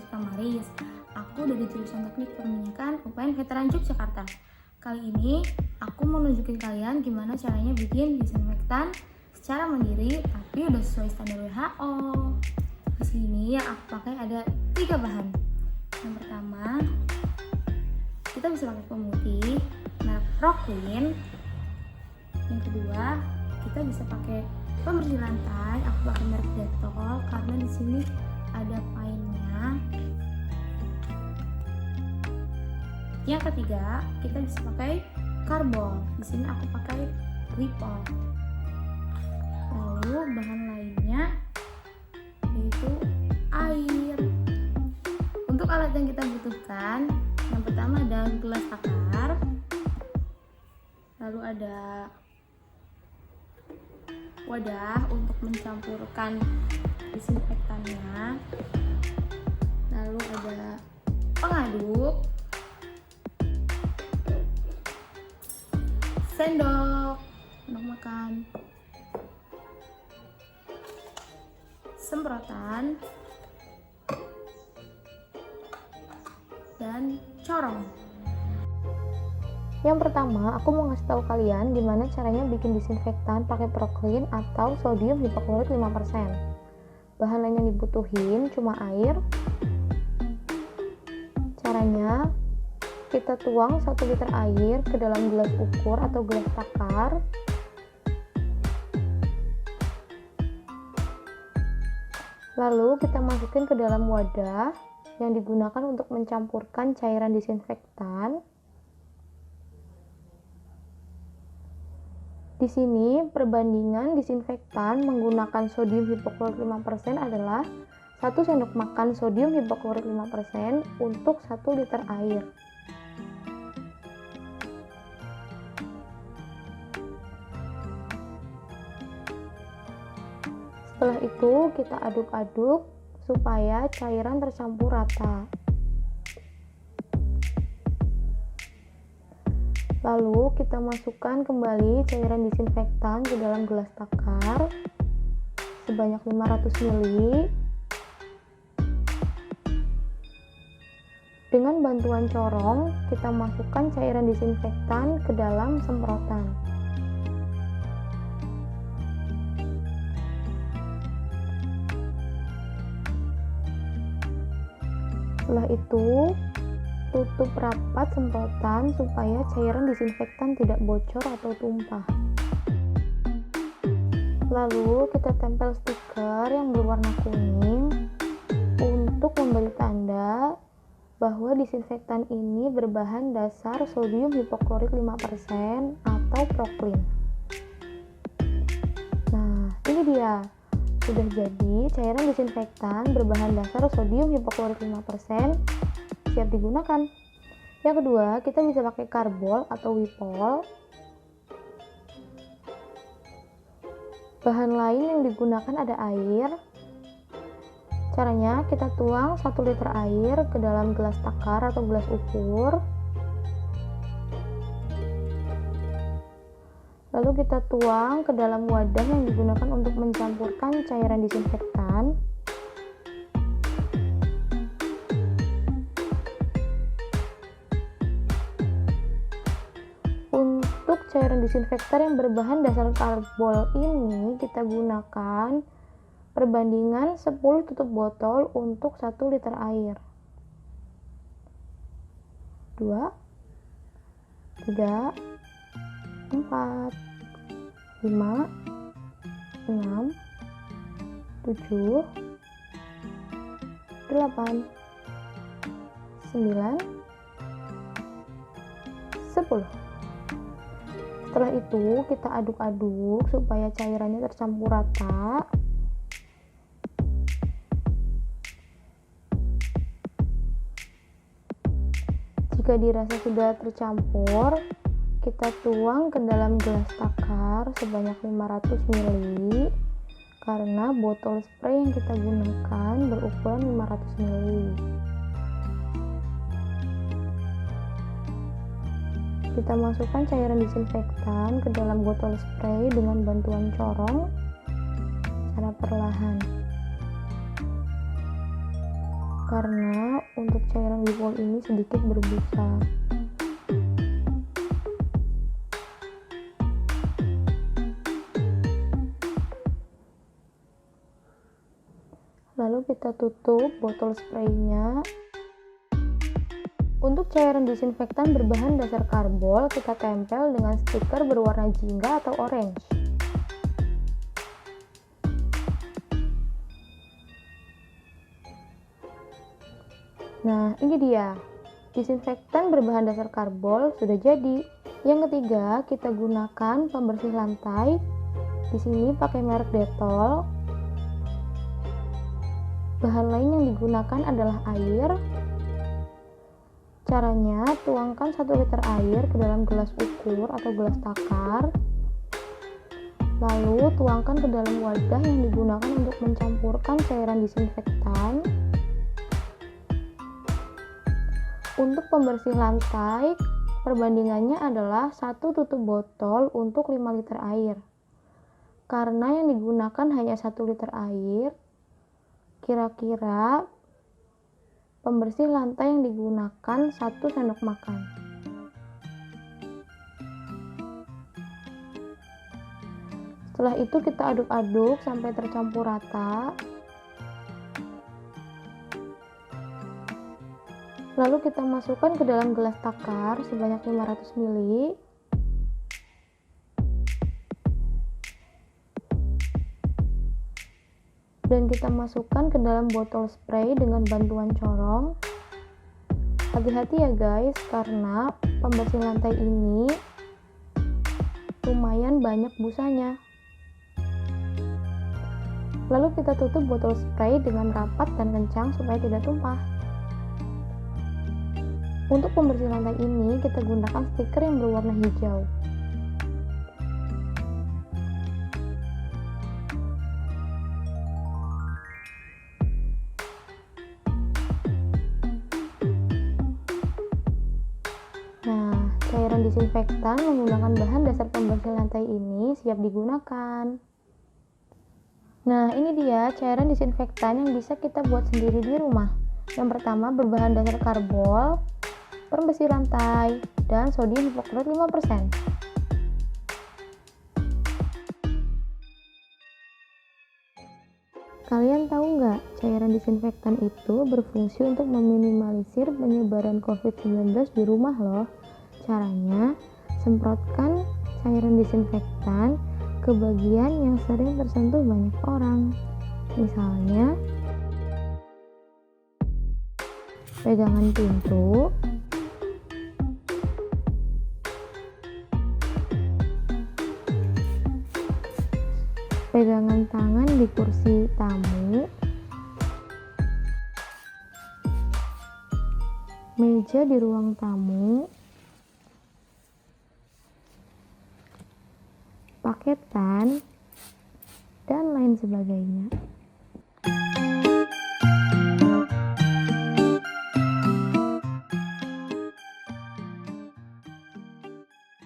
Kamaris. Aku dari jurusan Teknik Perminyakan UPN Veteran Yogyakarta. Kali ini aku mau nunjukin kalian gimana caranya bikin disinfektan secara mandiri tapi udah sesuai standar WHO. Di sini yang aku pakai ada 3 bahan. Yang pertama, kita bisa pakai pemutih merek Proclean. Yang kedua, kita bisa pakai pembersih lantai. Aku pakai merek Dettol karena di sini ada painnya. Yang ketiga, kita bisa pakai karbol. Di sini aku pakai Ripol. Lalu bahan lainnya yaitu air. Untuk alat yang kita butuhkan, yang pertama ada gelas takar, lalu ada wadah untuk mencampurkan disinfektannya, lalu ada pengaduk, sendok untuk makan, semprotan, dan corong. Yang pertama, aku mau ngasih tahu kalian gimana caranya bikin disinfektan pakai Proclean atau sodium hipoklorit 5%. Bahan lain yang dibutuhin cuma air. Caranya, kita tuang 1 liter air ke dalam gelas ukur atau gelas takar. Lalu kita masukin ke dalam wadah yang digunakan untuk mencampurkan cairan disinfektan. Di sini perbandingan disinfektan menggunakan sodium hipoklorit 5% adalah 1 sendok makan sodium hipoklorit 5% untuk 1 liter air. Setelah itu kita aduk-aduk supaya cairan tercampur rata. Lalu kita masukkan kembali cairan disinfektan ke dalam gelas takar sebanyak 500 ml. Dengan bantuan corong, kita masukkan cairan disinfektan ke dalam semprotan. Setelah itu, tutup rapat semprotan supaya cairan disinfektan tidak bocor atau tumpah. Lalu kita tempel stiker yang berwarna kuning untuk memberi tanda bahwa disinfektan ini berbahan dasar sodium hipoklorit 5% atau Proclean. Nah, ini dia. Sudah jadi cairan disinfektan berbahan dasar sodium hipoklorit 5% siap digunakan. Yang kedua, kita bisa pakai karbol atau Wipol. Bahan lain yang digunakan ada air. Caranya, kita tuang 1 liter air ke dalam gelas takar atau gelas ukur. Lalu kita tuang ke dalam wadah yang digunakan untuk mencampurkan cairan disinfektan. Untuk cairan disinfektan yang berbahan dasar karbol ini kita gunakan perbandingan 10 tutup botol untuk 1 liter air. 2, 3, 4, 5, 6, 7, 8, 9, 10. Setelah itu kita aduk-aduk supaya cairannya tercampur rata. Jika dirasa sudah tercampur, kita tuang ke dalam gelas takar sebanyak 500 ml karena botol spray yang kita gunakan berukuran 500 ml. Kita masukkan cairan disinfektan ke dalam botol spray dengan bantuan corong secara perlahan. karena untuk cairan Wipol ini sedikit berbusa. Lalu kita tutup botol spraynya. Untuk cairan disinfektan berbahan dasar karbol, kita tempel dengan stiker berwarna jingga atau orange. Nah, ini dia. Disinfektan berbahan dasar karbol sudah jadi. Yang ketiga, kita gunakan pembersih lantai. Di sini pakai merek Dettol. Bahan lain yang digunakan adalah air. Caranya, tuangkan 1 liter air ke dalam gelas ukur atau gelas takar. Lalu, tuangkan ke dalam wadah yang digunakan untuk mencampurkan cairan disinfektan. Untuk pembersih lantai, perbandingannya adalah 1 tutup botol untuk 5 liter air. Karena yang digunakan hanya 1 liter air, kira-kira pembersih lantai yang digunakan 1 sendok makan. Setelah itu kita aduk-aduk sampai tercampur rata. Lalu kita masukkan ke dalam gelas takar sebanyak 500 ml. Dan kita masukkan ke dalam botol spray dengan bantuan corong. Hati-hati ya guys, karena pembersih lantai ini lumayan banyak busanya. Lalu kita tutup botol spray dengan rapat dan kencang supaya tidak tumpah. Untuk pembersih lantai ini kita gunakan stiker yang berwarna hijau. Nah, cairan disinfektan menggunakan bahan dasar pembersih lantai ini siap digunakan. Nah, ini dia cairan disinfektan yang bisa kita buat sendiri di rumah. Yang pertama berbahan dasar karbol, pembersih lantai, dan sodium hipoklorit 5%. Kalian tahu nggak, cairan disinfektan itu berfungsi untuk meminimalisir penyebaran COVID-19 di rumah loh. Caranya, semprotkan cairan disinfektan ke bagian yang sering tersentuh banyak orang. Misalnya, pegangan pintu, pegangan tangan di kursi tamu, meja di ruang tamu, paketan, dan lain sebagainya.